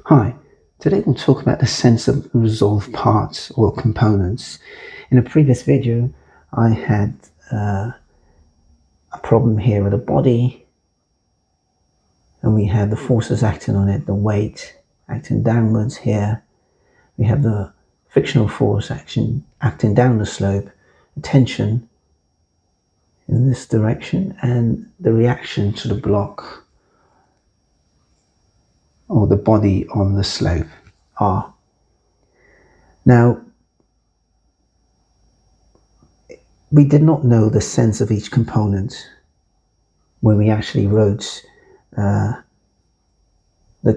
Hi, today we'll talk about the sense of resolved parts or components. In a previous video, I had a problem here with a body, and we have the forces acting on it, the weight acting downwards here. We have the frictional force acting down the slope, the tension in this direction, and the reaction to the block or the body on the slope R. Now, we did not know the sense of each component when we actually wrote the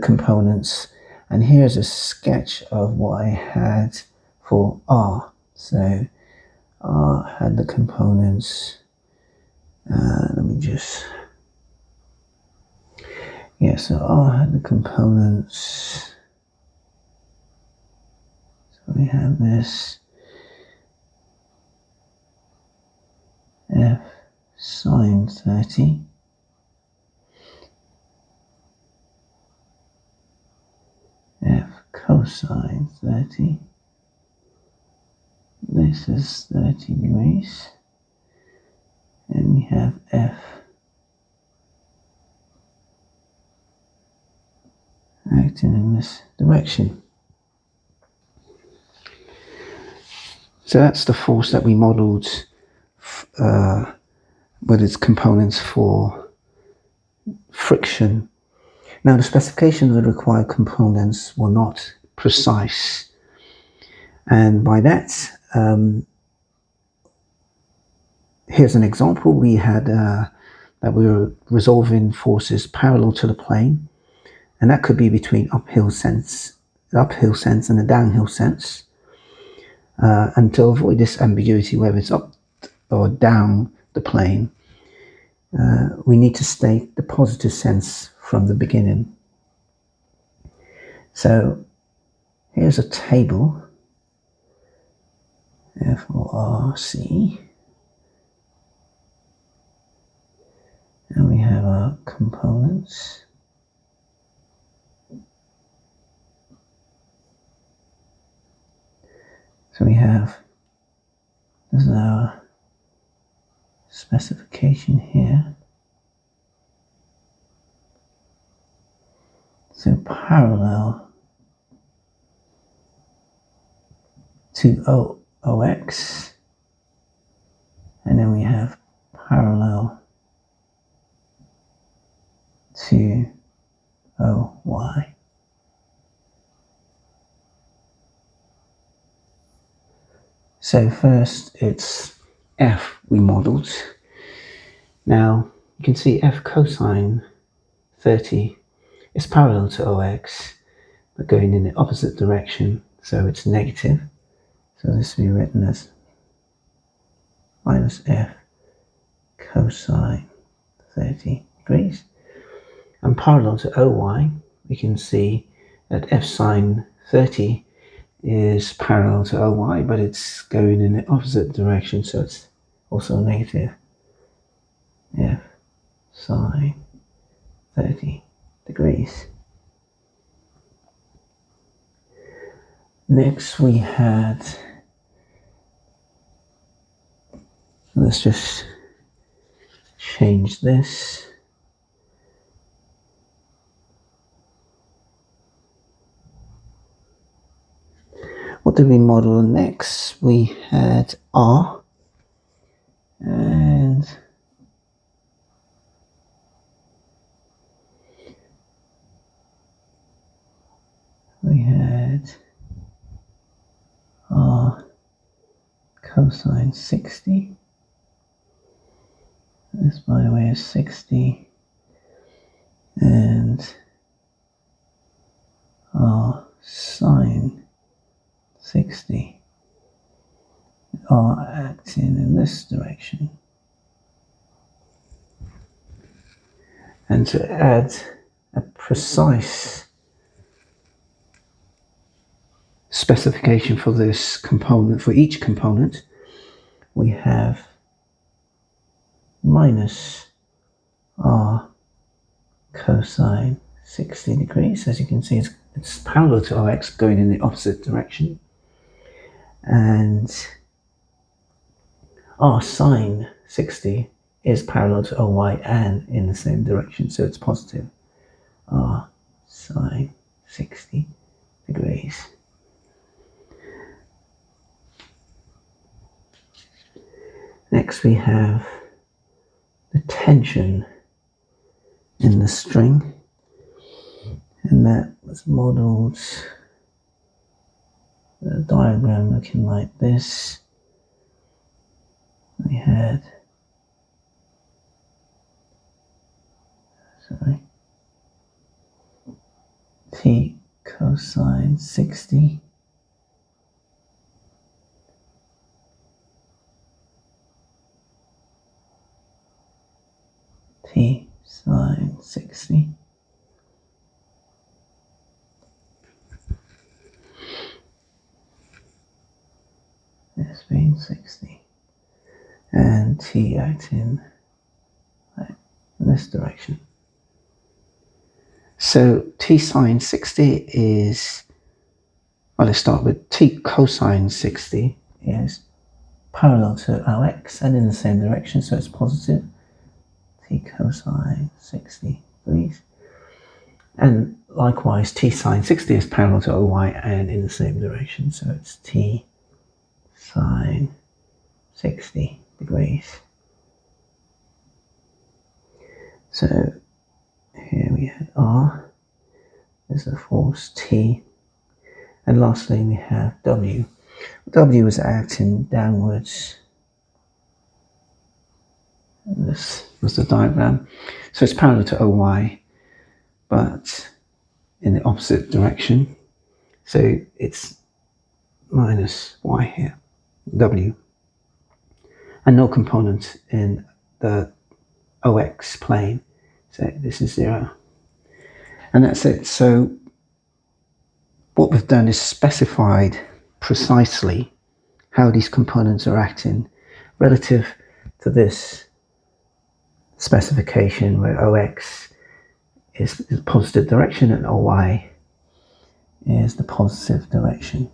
components. And here's a sketch of what I had for R. So R had the components. So R had the components. So we have this F sine 30. F cosine 30. This is 30 degrees. And we have F acting in this direction. So that's the force that we modelled with its components for friction. Now, the specifications of the required components were not precise, and by that, here's an example. We had that we were resolving forces parallel to the plane, and that could be between the uphill sense and the downhill sense. And to avoid this ambiguity, whether it's up or down the plane, we need to state the positive sense from the beginning. So here's a table, FORC, and we have our components. So we have, this is our specification here. So parallel to OX, and then we have parallel to OY. So first it's F we modelled. Now you can see F cosine 30 is parallel to OX, but going in the opposite direction, so it's negative. So this will be written as minus F cosine 30 degrees. And parallel to OY, we can see that F sine 30 is parallel to OY, but it's going in the opposite direction, so it's also negative. F sine 30 degrees. Next we had, let's just change this. What did we model next? We had R, and we had R cosine 60. This, by the way, is 60, and R sine 60 are acting in this direction. And to add a precise specification for this component, for each component, we have minus R cosine 60 degrees. As you can see, it's it's parallel to OX going in the opposite direction, and R sine 60 is parallel to OY and in the same direction, so it's positive. R sine 60 degrees. Next we have the tension in the string, and that was modelled, the diagram looking like this. We had, T cosine 60 T sine 60 this being 60 and T acting in this direction. So T sine 60 is, well, let's start with T cosine 60 is parallel to OX and in the same direction, so it's positive. T cosine 60 degrees. And likewise, T sine 60 is parallel to OY and in the same direction, so it's T sine 60 degrees. So here we have R, there's a force T, and lastly we have W. W is acting downwards. And this was the diagram. So it's parallel to OY, but in the opposite direction. So it's minus Y here, W. And no component in the OX plane. So this is 0. And that's it. So what we've done is specified precisely how these components are acting relative to this specification where OX is the positive direction and OY is the positive direction.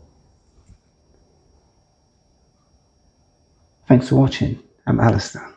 Thanks for watching. I'm Alistair.